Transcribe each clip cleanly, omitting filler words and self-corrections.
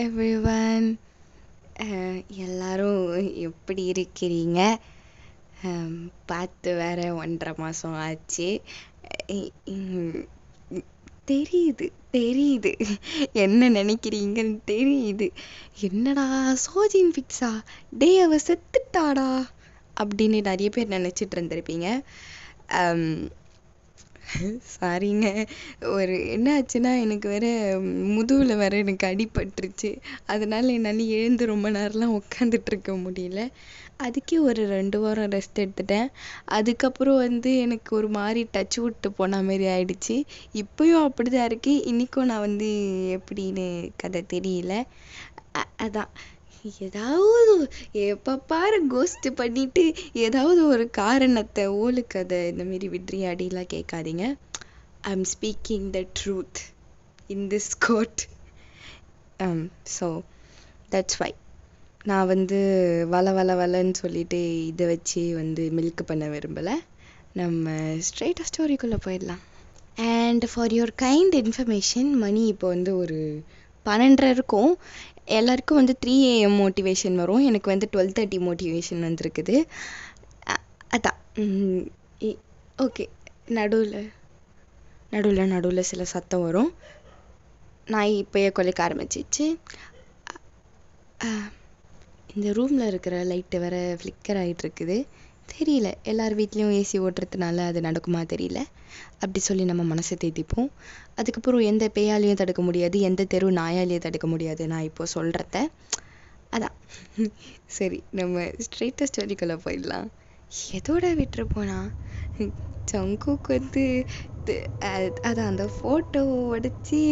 Everyone. எல்லாரும் எப்படி இருக்கிறீங்க? பார்த்து வேற 1.5 மாதம் ஆச்சு. தெரியுது தெரியுது என்ன நினைக்கிறீங்கன்னு தெரியுது. என்னடா சோஜின் ஃபிக்ஸா, டே அவ செத்துட்டாடா அப்படின்னு நிறைய பேர் நினச்சிட்டு இருந்திருப்பீங்க. சாரிங்க, என்ன ஆச்சுன்னா எனக்கு வேற முதுகில் வேற எனக்கு அடிபட்டுருச்சு. அதனால என்னால் எழுந்து ரொம்ப நேரம்லாம் உட்காந்துட்டு இருக்க முடியல. அதுக்கே ஒரு 2 வாரம் ரெஸ்ட் எடுத்துட்டேன். அதுக்கப்புறம் எனக்கு ஒரு மாதிரி டச் விட்டு போன மாதிரி ஆயிடுச்சு. இப்போயும் அப்படிதான் இருக்கு. இன்னைக்கும் நான் எப்படின்னு கதை தெரியல. அதான் ஏதாவது எப்போ பாரு கோஸ்ட் பண்ணிட்டு ஏதாவது ஒரு காரணத்தை ஓலுக்கதை இந்த மாதிரி விட்ரியாடிலாம் கேட்காதீங்க. I am speaking the truth in this court. So that's why நான் வளன்னு சொல்லிட்டு இதை வச்சு மில்க் பண்ண விரும்பலை. நம்ம ஸ்ட்ரெயிட்டாக ஸ்டோரிக்குள்ளே போயிடலாம். And for your kind information, மணி இப்போ ஒரு 12:30 இருக்கும். எல்லாருக்கும் 3 AM மோட்டிவேஷன் வரும். எனக்கு 12:30 மோட்டிவேஷன் வந்திருக்குது. அதான் ஓகே. நடுவில் சில சத்தம் வரும். நாய் இப்போயே கொலைக்க ஆரம்பிச்சிச்சு. இந்த ரூமில் இருக்கிற லைட்டு வேற ஃப்ளிக்கர் ஆகிட்டு இருக்குது. தெரியல, எல்லார் வீட்லேயும் ஏசி ஓட்டுறதுனால அது நடக்குமா தெரியல. அப்படி சொல்லி நம்ம மனசை தேத்திப்போம். அதுக்கப்புறம் எந்த பேயாலையும் தடுக்க முடியாது, எந்த தெரு நாயாலையும் தடுக்க முடியாது நான் இப்போ சொல்கிறத. அதான் சரி, நம்ம ஸ்ட்ரெயிட்டாக ஸ்டோரிக்குள்ளே போயிடலாம். எதோட விட்டுரு போனா, ஜங்குக்கு அதான் அந்த ஃபோட்டோவை உடச்சி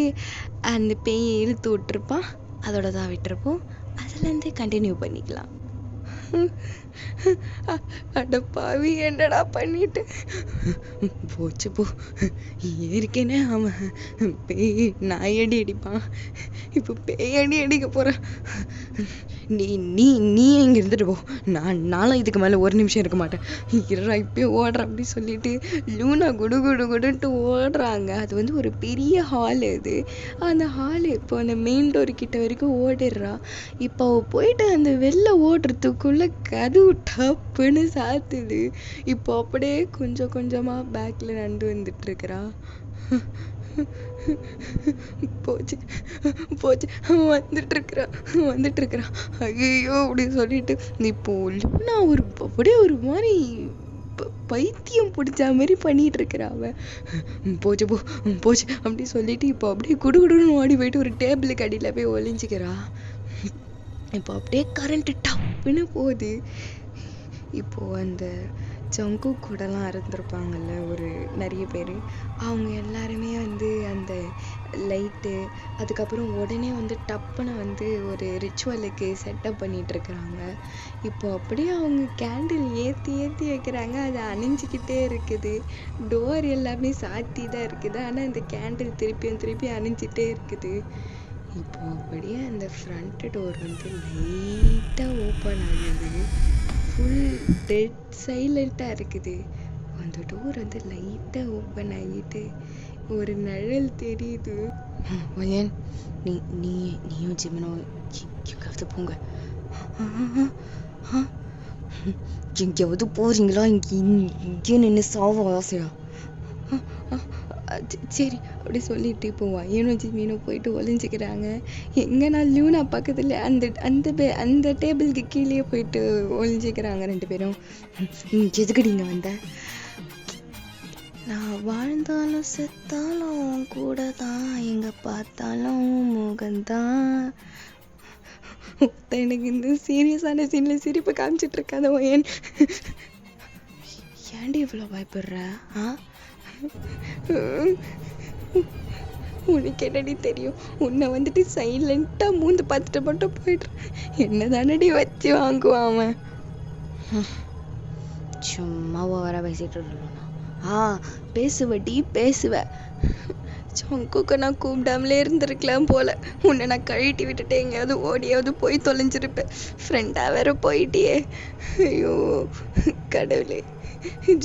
அந்த பேயை இழுத்து விட்டுருப்பான். அதோட தான் விட்டுருப்போம். அதுலேருந்து கண்டினியூ பண்ணிக்கலாம். அட பாவி, என்னடா பண்ணிட்டு போச்சு போ. ஏற்கனவே அவன் பேய் நாயடி அடிப்பான், இப்போ பேயடி அடிக்க போறான். நீ நீ நீ இங்க இருந்துட்டு போ, நானும் இதுக்கு மேல 1 நிமிஷம் இருக்க மாட்டேன். இருறா இப்பயே ஓடுற அப்படி சொல்லிட்டு லூனா குடு குடு குடுன்ட்டு ஓடுறாங்க. அது ஒரு பெரிய ஹால். அது அந்த ஹால் இப்போ அந்த மெயின் டோர் கிட்ட வரைக்கும் ஓடிடுறா. இப்போ போயிட்டு அந்த வெளில ஓடுறதுக்குள்ள கதவு டப்புன்னு சாத்துது. இப்போ அப்படியே கொஞ்சம் கொஞ்சமா பேக்ல நடந்து வந்துட்டு இருக்கிறா. போச்சு போச்சு, வந்துட்டு இருக்கிறா. ஐயோ அப்படின்னு சொல்லிட்டு இப்போ லூனா அப்படியே ஒரு மாதிரி பைத்தியம் பிடிச்ச மாதிரி பண்ணிட்டு இருக்கிறா. அவ போச்சு போச்சு அப்படி சொல்லிட்டு இப்போ அப்படியே குடுகுடுன்னு ஓடி போயிட்டு ஒரு டேபிளுக்கு அடியில போய் ஒளிஞ்சிக்கிறா. இப்போ அப்படியே கரண்ட் டப்புன்னு போகுது. இப்போ அந்த ஜங்கு கூடலாம் இருந்திருப்பாங்கல்ல நிறைய பேர், அவங்க எல்லாருமே அந்த லைட்டு அதுக்கப்புறம் உடனே டப்புன்னு ஒரு ரிச்சுவலுக்கு செட்டப் பண்ணிட்டு இருக்கிறாங்க. இப்போ அப்படியே அவங்க கேண்டில் ஏற்றி வைக்கிறாங்க. அது அணிஞ்சிக்கிட்டே இருக்குது. டோர் எல்லாமே சாத்தி தான் இருக்குது, ஆனால் அந்த கேண்டில் திருப்பி அணிஞ்சிட்டே இருக்குது. இப்போ அப்படியே அந்த ஃப்ரண்ட் டோர் லைட்டாக ஓப்பன் ஆகுது. ஃபுல் டெட் சைலண்ட்டாக இருக்குது. அந்த டோர் லைட்டாக ஓப்பன் ஆகிட்டு ஒரு நிழல் தெரியுது. வயன், நீயும் ஜிமனும் எங்காவது போங்க. எங்கேயாவது போறீங்களா? இங்கே நின்று சாவ ஆசையா? சரி அப்படி சொல்லிட்டு இப்போ வயனும் ஜிமீனும் போயிட்டு ஒளிஞ்சிக்கிறாங்க. எங்கன்னா லூனா பக்கத்துல அந்த டேபிளுக்கு கீழே போயிட்டு ஒளிஞ்சிக்கிறாங்க 2 பேரும். எதுக்கடி இங்க வந்த? நான் வாழ்ந்தாலும் செத்தாலும் கூட தான், எங்க பார்த்தாலும் முகந்தான். எனக்கு இந்த சீரியஸான சீன்ல சிரிப்பு காமிச்சிட்டு இருக்காத வயன். ஏன்டி இவ்வளோ பயப்படுற? உனக்கு என்னடி தெரியும்? உன்னை சைலண்டா மூந்து பார்த்துட்டு மட்டும் போயிடுறேன். என்ன தானடி வச்சு வாங்குவான் அவன். சும்மா ஓவரா பேசிட்டு இருக்கணும். பேசுவடி பேசுவ. ஜங்குக்கு நான் கூப்பிடாமலே இருந்திருக்கலாம் போல. உன்னை நான் கழட்டி விட்டுட்டு எங்கேயாவது ஓடியாவது போய் தொலைஞ்சிருப்பேன். ஃப்ரெண்டா வேற போயிட்டியே. ஐயோ கடவுளே,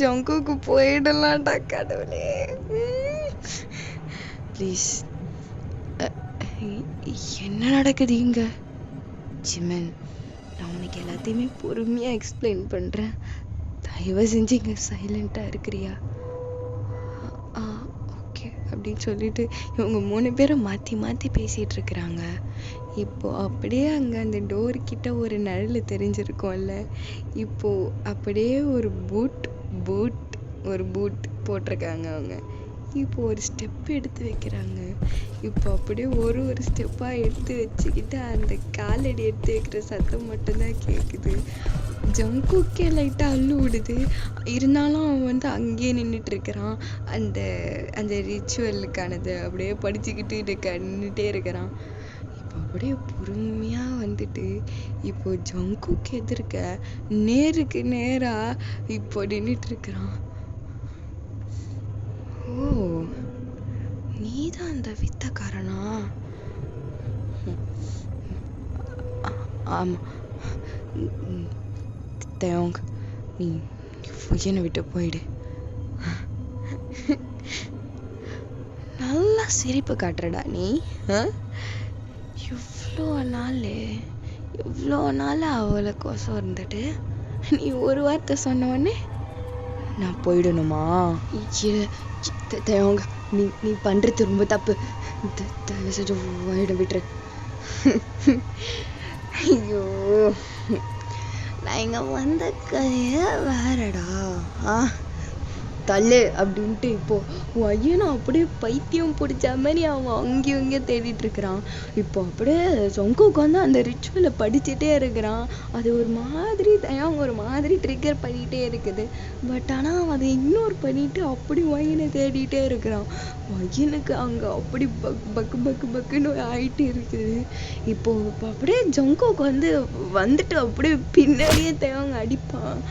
ஜங்குக்கு போயிடலாம்டா கடவுளே, ப்ளீஸ். என்ன நடக்குது இங்க? ஜிமன், நான் உனக்கு எல்லாத்தையுமே பொறுமையா எக்ஸ்பிளைன் பண்றேன். தயவு செஞ்சு இங்க சைலண்டா இருக்கிறியா? ஓகே அப்படின்னு சொல்லிட்டு இவங்க 3 பேரும் மாத்தி மாத்தி பேசிட்டு இருக்கிறாங்க. இப்போ அப்படியே அங்க அந்த டோர் கிட்ட ஒரு நிழல் தெரிஞ்சிருக்கும்ல. இப்போ அப்படியே ஒரு பூட் போட்டிருக்காங்க அவங்க. இப்போ ஒரு ஸ்டெப் எடுத்து வைக்கிறாங்க. இப்போ அப்படியே ஒரு ஸ்டெப்பா எடுத்து வச்சுக்கிட்டு அந்த காலடி எடுத்து வைக்கிற சத்தம் மட்டும்தான் கேக்குது. ஜங்குக்கே லைட்டா அள்ளு விடுது. இருந்தாலும் அவன் வந்து அங்கேயே நின்றுட்டு இருக்கிறான். அந்த அந்த ரிச்சுவலுக்கானது அப்படியே படிச்சுக்கிட்டு நின்றுட்டே இருக்கிறான். இப்போ அப்படியே பொறுமையா வந்துட்டு இப்போ ஜங்குக்கு எதிர்க்க நேருக்கு நேரா இப்போ நின்றுட்டு இருக்கிறான். ஓ, நீதான் அந்த வித்தக்காரனா? ஆமா. தேவங்க, நீ என்னை விட்டு போயிடு. நல்லா சிரிப்பு காட்டுறடா நீ. இவ்வளோ நாள் அவளை கோசம் இருந்துட்டு நீ ஒரு வார்த்தை சொன்ன உடனே நான் போயிடணுமா? தேவங்க, நீ பண்றது ரொம்ப தப்பு. தயவு செஞ்சு விட்டுரு. ஐயோ, நான் இங்க வந்த கதைய வேறடா. தள்ளு அப்படின்ட்டு இப்போ ஐயனா அப்படியே பைத்தியம் பிடிச்ச மாதிரி அவன் அங்கேயும் இங்கேயும் தேடிட்டு இருக்கிறான். இப்போ அப்படியே ஜங்குக்கு வந்து அந்த ரிச்சுவலை படிச்சுட்டே இருக்கிறான். அது ஒரு மாதிரி ட்ரிகர் பண்ணிட்டே இருக்குது. பட் ஆனா அவன் அதை இக்னோர் பண்ணிட்டு அப்படி வயனை தேடிட்டே இருக்கிறான். வயனுக்கு அங்க அப்படி பக்குன்னு ஆயிட்டு இருக்குது. இப்போ அப்படியே ஜங்குக்கு வந்துட்டு அப்படியே பின்னாடியே தேவங்க அடிப்பான்.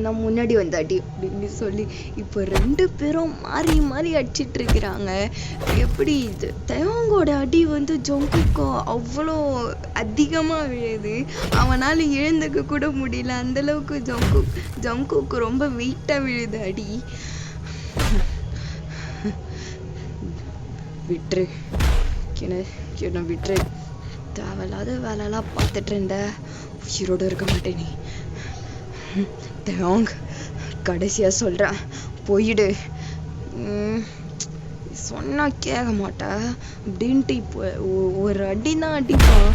நான் முன்னாடி வந்தாடி அப்படின்னு சொல்லி இப்போ 2 பேரும் மாறி அடிச்சிட்டு இருக்கிறாங்க. எப்படி தேவங்கோட அடி ஜங்குக்கு அவ்வளோ அதிகமா விழுது. அவனால எழுந்துக்க கூட முடியல. அந்த அளவுக்கு ஜங்குக்கு ரொம்ப வெயிட்டா விழுது அடி. விட்டுரு, என்ன விட்டுரு. தேவையில்லாத வேலைலாம் பார்த்துட்டு இருந்த உயிரோட இருக்க மாட்டேன் நீ. தேவங்க, கடைசியா சொல்றேன், போயிடு. சொன்னா கேட்க மாட்டா அப்படின்ட்டு இப்போ ஒரு அடிதான் அடிப்பான்.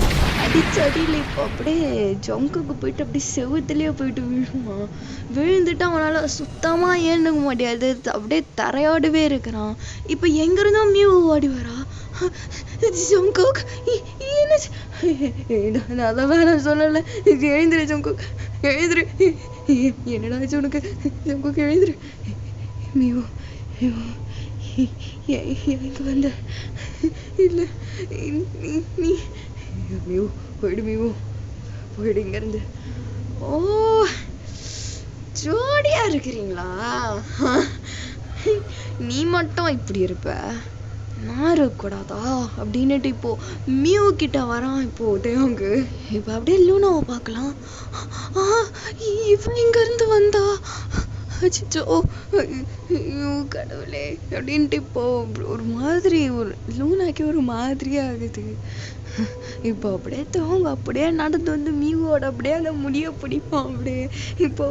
அடிச்ச அடியில இப்போ அப்படியே ஜங்குக்கு போயிட்டு அப்படியே செவுத்துலயே போயிட்டு விழுவான். விழுந்துட்டு அவனால சுத்தமா ஏந்துக்க முடியாது. அப்படியே தரையாடவே இருக்கிறான். இப்ப எங்க இருந்தா மியூ ஓடி வரா. ஜங்குக், நான் அதான் வேணாம் சொல்லல. எழுந்துரு ஜங்குக், எழுந்துரு. என்னடா உனக்கு? ஜங்குக் எழுந்துரு. மியூ எனக்கு வந்த இல்ல, நீ மியூ போயிடு. மியூ போயிடு இங்க இருந்து. ஓ, ஜோடியா இருக்கிறீங்களா? நீ மட்டும் இப்படி இருப்ப, நான் இருக்கக்கூடாதா அப்படின்னுட்டு இப்போ மியூ கிட்ட வரான். இப்போ தேவங்க இப்ப அப்படியே லூனாவை பார்க்கலாம். இவன் இங்க இருந்து வந்தா, அச்சோ கடவுளே அப்படின்ட்டு இப்போ ஒரு மாதிரி லூனாக்கே ஒரு மாதிரியா ஆகுது. இப்போ அப்படியே தேவங்க அப்படியே நடந்து மியூவோட அப்படியே அந்த முடிய பிடிப்பான். அப்படியே இப்போ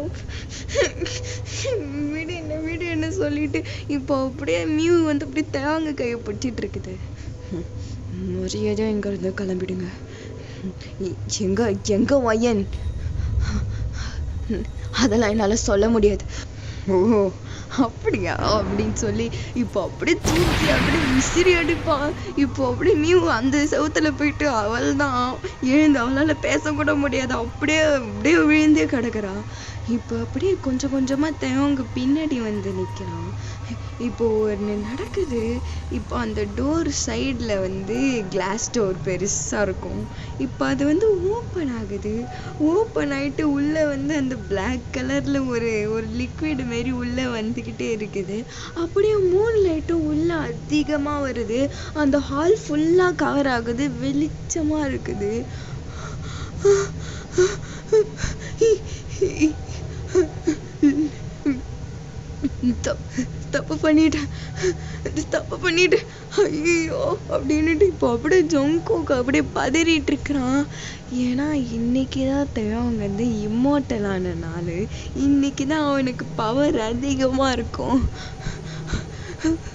வீடு என்ன சொல்லிட்டு இப்போ அப்படியே மியூ அப்படியே தேவங்க கையை பிடிச்சிட்டு இருக்குது. மரியாதை எங்க இருந்து கிளம்பிடுங்க. எங்க வயன்? அதெல்லாம் என்னால சொல்ல முடியாது. ஓ அப்படியா அப்படின்னு சொல்லி இப்போ அப்படியே தூக்கி அப்படியே விசிறி அடிப்பான். இப்போ அப்படியே மியூ அந்த செவுத்துல போயிட்டு அவள் தான் எழுந்து, அவளால பேசக்கூட முடியாது. அப்படியே விழுந்தே கிடக்குறான். இப்போ அப்படியே கொஞ்சமா தேவங்க பின்னாடி நிக்கிறான். இப்போ ஒன்று நடக்குது. இப்போ அந்த டோர் சைட்ல கிளாஸ் டோர் பெருசா இருக்கும். இப்போ அது ஓப்பன் ஆகுது. ஓப்பன் ஆயிட்டு உள்ள அந்த பிளாக் கலர்ல ஒரு லிக்விட் மாரி உள்ள வந்துகிட்டே இருக்குது. அப்படியே மூன் லைட்டும் உள்ள அதிகமா வருது. அந்த ஹால் ஃபுல்லா கவர் ஆகுது. வெளிச்சமா இருக்குது. தப்பு பண்ணிட்டேன் ஐயோ அப்படின்னுட்டு இப்போ அப்படியே ஜங்குக்கு அப்படியே பதறிட்டு இருக்கிறான். ஏன்னா இன்னைக்குதான் தேவங்க வந்து இம்மோர்டலான நாள். இன்னைக்குதான் அவனுக்கு பவர் அதிகமா இருக்கும்.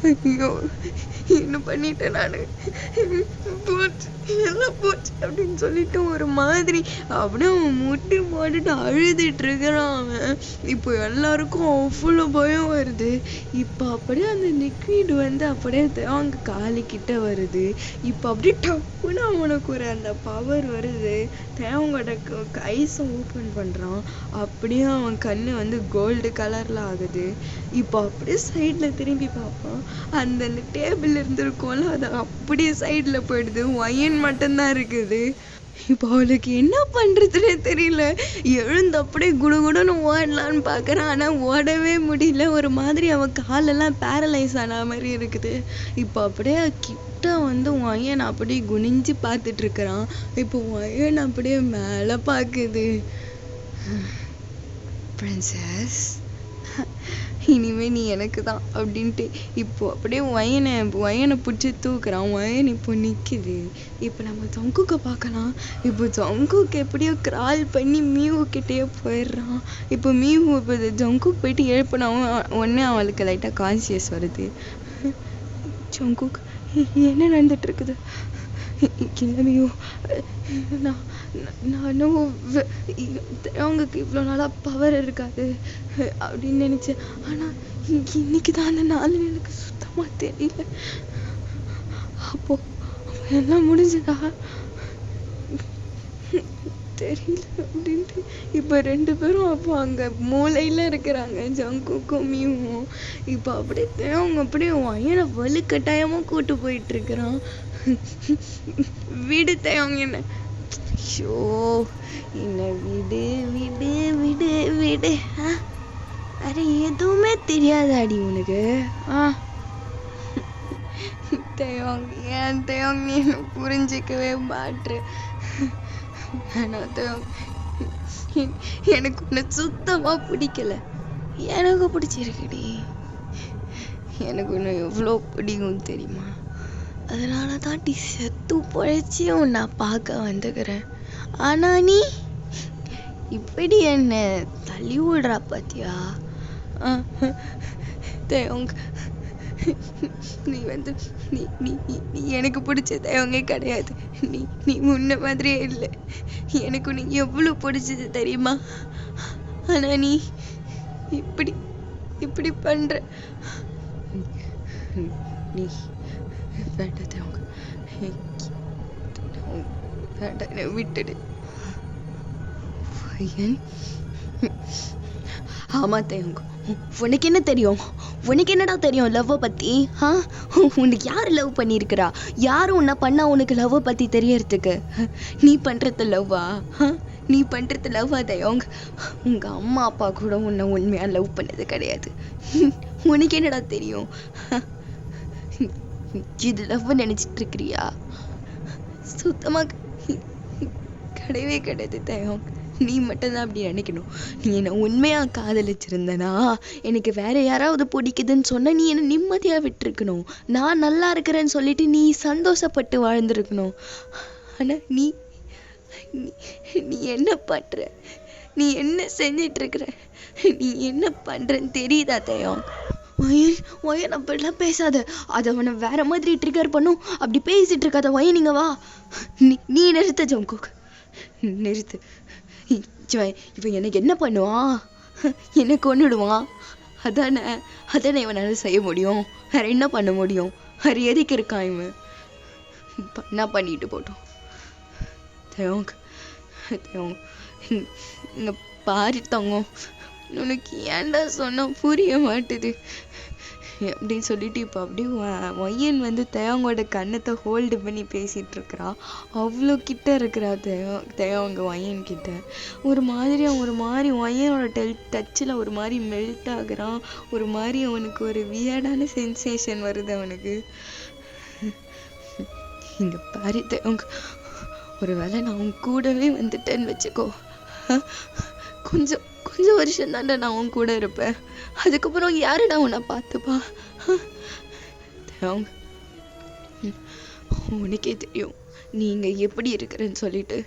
ஐயோ என்ன பண்ணிட்டேன் நானு, போச்சு எல்லாம் போச்சு அப்படின்னு சொல்லிட்டு ஒரு மாதிரி அப்படியே அவன் முட்டி போட்டுட்டு அழுதுட்டு இருக்கிறான் அவன். இப்போ எல்லாருக்கும் அவ்வளோ பயம் வருது. இப்போ அப்படியே அந்த லிக்விட் வந்து அப்படியே அவங்க காலுக்கிட்ட வருது. இப்போ அப்படியே டப்புன்னு அவனுக்கு ஒரு அந்த பவர் வருது. தேவங்கோட ஐஸை ஓப்பன் பண்றான். அப்படியே அவன் கண்ணு வந்து கோல்டு கலர்ல ஆகுது. இப்போ அப்படியே சைட்ல திரும்பி பார்ப்பான். அந்த டேபிள் இருந்திருக்கும்ல அது அப்படியே சைட்ல போயிடுது. ஒயன் மட்டும்தான் இருக்குது. இப்போ அவளுக்கு என்ன பண்றதுன்னே தெரியல. எழுந்து அப்படியே குடுகுடுன்னு ஓடலான்னு பாக்குறான். ஆனா ஓடவே முடியல. ஒரு மாதிரி அவன் காலெல்லாம் பேரலைஸ் ஆன மாதிரி இருக்குது. இப்போ அப்படியே கிட்ட வந்து ஒயன் அப்படியே குனிஞ்சு பார்த்துட்டு இருக்கிறான். இப்போ ஒயன் அப்படியே மேல பாக்குது. பிரின்சஸ், இனிமே நீ எனக்கு தான் அப்படின்ட்டு இப்போ அப்படியே ஒயனை பிடிச்சி தூக்குறான். ஒயன் இப்போ நிக்குது. இப்போ நம்ம ஜங்குக்க பார்க்கலாம். இப்போ ஜங்குக்கு எப்படியோ கிரால் பண்ணி மியூ கிட்டேயே போயிடுறான். இப்போ மியூ இப்போ ஜங்குக்கு போயிட்டு எழுப்பினாவும் உடனே அவளுக்கு லைட்டா கான்சியஸ் வருது. ஜங்குக் என்ன நடந்துட்டு இருக்குது? இல்லை மியூ, நானும் அவங்களுக்கு இவ்வளோ நாளா பவர் இருக்காது அப்படின்னு நினைச்சேன். ஆனா இன்னைக்குதான் அந்த நாள் எனக்கு சுத்தமா தெரியல. அப்போ எல்லாம் முடிஞ்சதா தெரியல அப்படின்ட்டு இப்போ 2 பேரும் அப்போ அங்க மூளையில இருக்கிறாங்க, ஜங்குக்கும் மியூவும். இப்போ அப்படியே அவங்க அப்படியே ஒயனை வலுக்கட்டாயமா கூட்டு போயிட்டு இருக்கிறான். வீடு அவங்க என்ன, ஐயோ என்ன விடு விடு விடு விடு. வேற எதுவுமே தெரியாதாடி உனக்கு? தேவங்க ஏன் தேவங்க நீ என்ன புரிஞ்சிக்கவே மாட்ரு. எனக்கு உன்னை சுத்தமா பிடிக்கல. எனக்கு பிடிச்சிருக்குடி. எனக்கு உன்னை எவ்வளோ பிடிக்கும் தெரியுமா? அதனாலதான் செத்து பொழைச்சி உன்னை பார்க்க வந்துக்கிறேன். ஆனா நீ இப்படி என்ன தள்ளி விடுறா பாத்தியா? தேவங்க நீ வந்து நீ நீ நீ எனக்கு பிடிச்ச தேவங்க கிடையாது. நீ நீ முன்ன மாதிரியே இல்லை. எனக்கு நீ எவ்வளவு பிடிச்சது தெரியுமா? ஆனா நீ இப்படி இப்படி பண்ற. நீ வேண்டாம் தேவங்க, வேண்டாம் விட்டுடு. ஆமா தேவங்க, உனக்கு என்ன தெரியும்? உனக்கு என்னடா தெரியும் லவ் பத்தி? உனக்கு யாரு லவ் பண்ணிருக்கிறா? யாரும் உன்னை பண்ணா உனக்கு லவ் பத்தி தெரியறதுக்கு? நீ பண்றது லவ்வா? நீ பண்றது லவ்வா தேவங்க? உங்க அம்மா அப்பா கூட உன்னை உண்மையா லவ் பண்ணது கிடையாது. உனக்கு என்னடா தெரியும்? இது லவ் நினைச்சிட்டு இருக்கிறியா? சுத்தமா கிடையவே கிடையாது தேவங்க. நீ மட்டும்தான் அப்படி நினைக்கணும். நீ என்ன உண்மையா காதலிச்சிருந்தனா எனக்கு வேற யாராவது பிடிக்குதுன்னு சொன்ன நீ என்ன நிம்மதியா விட்டுருக்கணும். நான் நல்லா இருக்கிறேன்னு சொல்லிட்டு நீ சந்தோஷப்பட்டு வாழ்ந்துருக்கணும். ஆனா நீ நீ என்ன பண்ற? நீ என்ன செஞ்சிட்டு இருக்கிற? நீ என்ன பண்றன்னு தெரியுதா தேவம்? ஒயன் அப்படிலாம் பேசாத. அதை அவனை வேற மாதிரி ட்ரிகர் பண்ணும். அப்படி பேசிட்டு இருக்காத ஒயன். நீங்க வா. நீ நிறுத்த ஜங்குக், நிறுத்து. இவன் எனக்கு என்ன பண்ணுவான்? என்ன கொன்னுடுவான். அதானே இவனால செய்ய முடியும். வேற என்ன பண்ண முடியும்? வேற எதுக்கு இருக்கான் இவன்? என்ன பண்ணிட்டு போட்டோம். இங்க பாரு தங்கம், உனக்கு ஏன்டா சொன்னா புரிய மாட்டுது அப்படின்னு சொல்லிட்டு இப்போ அப்படியே ஒயன் வந்து தேவங்கோட கண்ணத்தை ஹோல்டு பண்ணி பேசிட்டு இருக்கிறா. அவ்வளோ கிட்ட இருக்கிறா தேவங்க ஒயன் கிட்ட. ஒரு மாதிரி ஒயனோட டச்சில் ஒரு மாதிரி மெல்ட் ஆகுறான். ஒரு மாதிரி அவனுக்கு ஒரு வியர்டான சென்சேஷன் வருது அவனுக்கு. இங்க பாரு தேவங்க, ஒரு வேளை நான் உன் கூடவே வந்துட்டேன்னு வச்சுக்கோ, கொஞ்சம் வருஷம் தாண்டா நான் உன் கூட இருப்பேன். அதுக்கப்புறம் யாருடா உன்னை பார்த்துப்பா? தேவங்க, உனக்கே தெரியும் நீங்க எப்படி இருக்கிறேன்னு சொல்லிட்டு.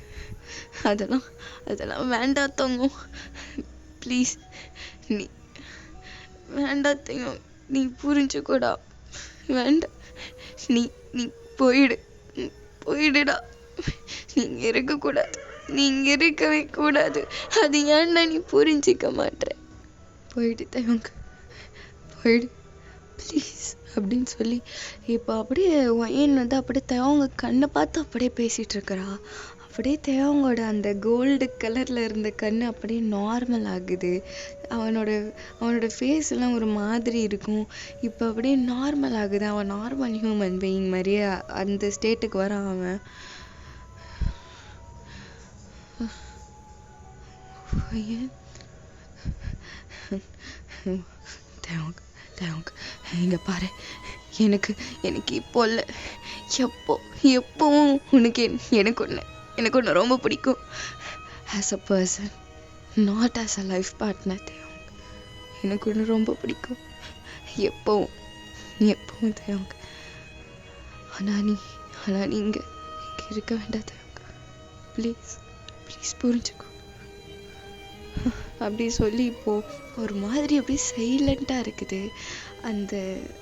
அதெல்லாம் அதெல்லாம் வேண்டாம் தங்கம். ப்ளீஸ், நீ வேண்டாம் தங்கம், நீ புரிஞ்சுக்கூடா. வேண்டாம், நீ நீ போயிடு, போயிடுடா. நீங்க இருக்கக்கூடாது, நீங்க இருக்கவே கூடாது. அது ஏன்னா நீ புரிஞ்சிக்க மாட்டேற. போயிடு தயவுங்க, போயிடு ப்ளீஸ் அப்படின்னு சொல்லி இப்போ அப்படியே ஒயன் வந்து அப்படியே தேவங்க கண்ணை பார்த்து அப்படியே பேசிட்டு இருக்கிறா. அப்படியே தேவங்களோட அந்த கோல்டு கலர்ல இருந்த கண்ணு அப்படியே நார்மல் ஆகுது. அவனோட ஃபேஸ் எல்லாம் ஒரு மாதிரி இருக்கும். இப்போ அப்படியே நார்மல் ஆகுது. அவன் நார்மல் ஹியூமன் பீயிங் மாதிரியே அந்த ஸ்டேட்டுக்கு வரான் அவன். தேவங்க, தேவங்க, இங்க பாரு, எனக்கு எனக்கு இப்போ இல்லை, எப்பவும் உனக்கு எனக்கு ஒன்று ரொம்ப பிடிக்கும். As a person, not as a life partner. தேவங்க, எனக்கு ஒன்று ரொம்ப பிடிக்கும், எப்பவும் தேவங்க. ஆனால் நீ இங்கே இருக்க வேண்டாம் தேவங்க. ப்ளீஸ் புரிஞ்சுக்கோ அப்படி சொல்லி இப்போ ஒரு மாதிரி அப்படியே சைலண்டா இருக்குது.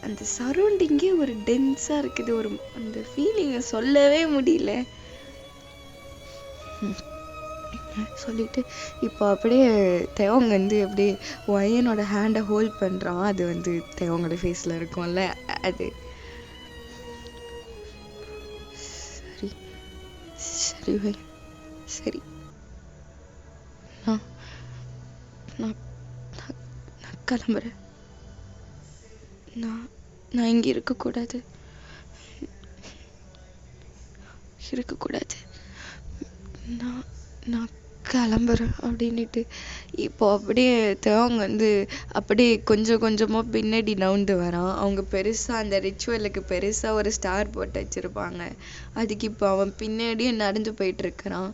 அந்த சரௌண்டிங்கே ஒரு டென்ஸா இருக்குது. ஒரு அந்த ஃபீலிங்கை சொல்லவே முடியல. சொல்லிட்டு இப்போ அப்படியே தேவங்க வந்து அப்படியே ஒயனோட ஹேண்டை ஹோல்ட் பண்றான். அது வந்து தேவங்களோட ஃபேஸ்ல இருக்கும்ல அது. சரி சரி ஒயன், சரி, நான் கிளம்புறேன். நான் இங்கே இருக்கக்கூடாது. நான் கிளம்புறேன் அப்படின்னுட்டு இப்போ அப்படியே தேவங்க வந்து அப்படியே கொஞ்சம் கொஞ்சமா பின்னாடி நவுந்து வரான். அவங்க பெருசா அந்த ரிச்சுவலுக்கு பெருசா ஒரு ஸ்டார் போட்டு வச்சிருப்பாங்க. அதுக்கு இப்போ அவன் பின்னாடியே நடந்து போயிட்டு இருக்கிறான்.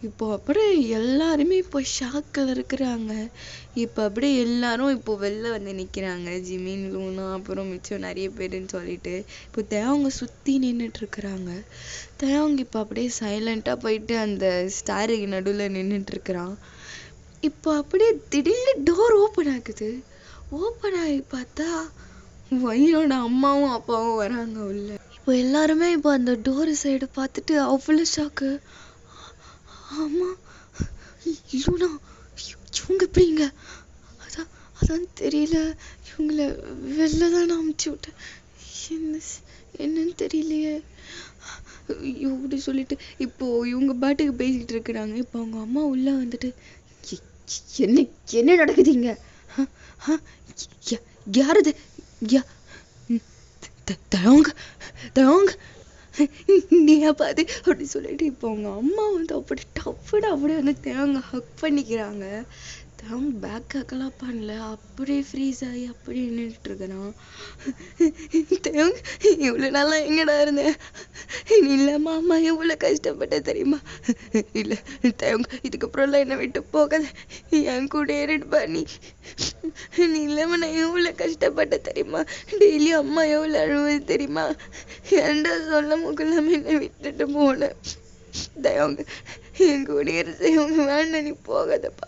இப்போ அப்படியே எல்லாருமே இப்போ ஷாக்கில் இருக்கிறாங்க. இப்போ அப்படியே எல்லாரும் இப்போ வெளில வந்து நிக்கிறாங்க. ஜிமின், லூனா, அப்புறம் மிச்சம் நிறைய பேருன்னு சொல்லிட்டு இப்போ தேவங்க சுத்தி நின்றுட்டு இருக்கிறாங்க. தேவங்க இப்போ அப்படியே சைலண்டா போயிட்டு அந்த ஸ்டாருக்கு நடுவுல நின்றுட்டு இருக்கிறான். இப்போ அப்படியே திடீர்னு டோர் ஓப்பன் ஆகுது. ஓப்பன் ஆகி பார்த்தா வயிறோட அம்மாவும் அப்பாவும் வராங்க உள்ள. இப்போ எல்லாருமே இப்போ அந்த டோர் சைடு பார்த்துட்டு அவ்வளோ ஷாக்கு. ஆமா, லூனா, இவங்க எப்படிங்க? அதான் தெரியல, இவங்கள வெளில தான் அமுச்சு விட்டேன். என்னன்னு தெரியலையே இப்படி சொல்லிட்டு இப்போ இவங்க பாட்டுக்கு பேசிட்டு இருக்கிறாங்க. இப்போ அவங்க அம்மா உள்ள வந்துட்டு என்ன நடக்குதுங்க? யாரது? தயவுங்க நீயா பாது அப்படி சொல்லிட்டு இப்போ அவங்க அம்மா வந்து அப்படி டப்புன்னு அப்படியே வந்து தேவங்க ஹக் பண்ணிக்கிறாங்க. தேவங்க பேக்கெல்லாம் பண்ணல, அப்படியே ஃப்ரீஸ் ஆகி அப்படியே நின்றுட்டு இருக்கிறான். தேவங்க, இவ்வளவு நாளா எங்கடா இருந்தேன்? இல்லம்மா, அம்மா எவ்வளவு கஷ்டப்பட்ட தெரியுமா? இல்ல தேவங்க, இதுக்கப்புறம்லாம் என்னை விட்டு போகாத, என் கூட இருப்பா. நீ இல்லாம நான் எவ்வளவு கஷ்டப்பட்ட தெரியுமா? டெய்லி அம்மா எவ்வளவு அழுவது தெரியுமா? ஏன்டா சொல்ல முகலாம என்னை விட்டுட்டு போன? தயவுங்க என் கூட இருந்து வேண்டாம், நீ போகாதப்பா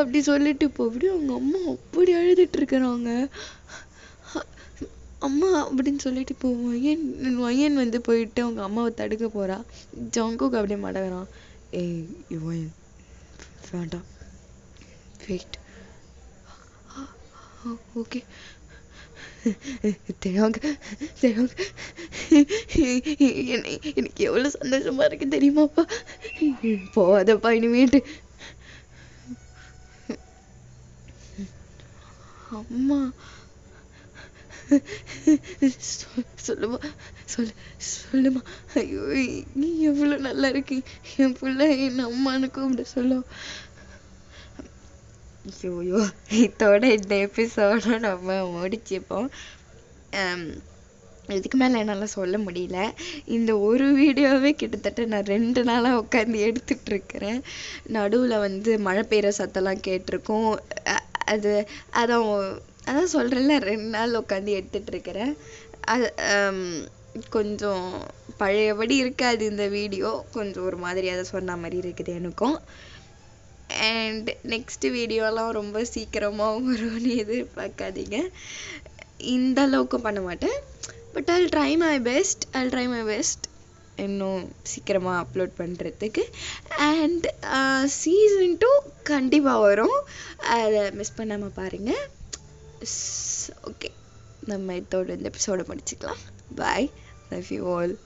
அப்படி சொல்லிட்டு இப்போ அப்படியே அவங்க அம்மா அப்படி அழுதுட்டு இருக்கிறாங்க. அம்மா அப்படின்னு சொல்லிட்டு இப்போ ஒயன் வந்து போயிட்டு அவங்க அம்மாவை தடுக்க போறா. ஜங்குக் அப்படியே மடங்குறான். ஒயன் வேண்டாம், வெயிட், ஓகே. எனக்கு எவ்வளவு சந்தோஷமா இருக்கு தெரியுமாப்பா? போதப்பா இனிமேட்டு. அம்மா சொல்லுமா. ஐயோ, நீ எவ்வளவு நல்லா இருக்கு. என் பிள்ளை என் அம்மானு கூப்பிட சொல்லும். இதோட இந்த எபிசோட நம்ம முடிச்சுப்போம். இதுக்கு மேலே என்னால் சொல்ல முடியல. இந்த ஒரு வீடியோவே கிட்டத்தட்ட நான் 2 நாளாக உட்காந்து எடுத்துட்ருக்கிறேன். நடுவில் வந்து மழை பெய்கிற சத்தம்லாம் கேட்டிருக்கோம். அது அதான் அதான் சொல்கிறேன்ல, 2 நாள் உட்காந்து எடுத்துட்ருக்கிறேன். அது கொஞ்சம் பழையபடி இருக்காது இந்த வீடியோ, கொஞ்சம் ஒரு மாதிரி அதை சொன்ன மாதிரி இருக்குது எனக்கும். அண்ட் நெக்ஸ்ட் வீடியோலாம் ரொம்ப சீக்கிரமாக வரும்னு எதிர்பார்க்காதீங்க. இந்த அளவுக்கு பண்ண மாட்டேன், but I'll try my best இன்னும் சீக்கிரமாக அப்லோட் பண்ணுறதுக்கு. அண்ட் சீசன் 2 கண்டிப்பாக வரும், அதை மிஸ் பண்ணாமல் பாருங்கள். ஓகே, நம்ம இதோட இந்த எபிசோடை முடிச்சுக்கலாம். பாய், லவ் யூ ஆல்.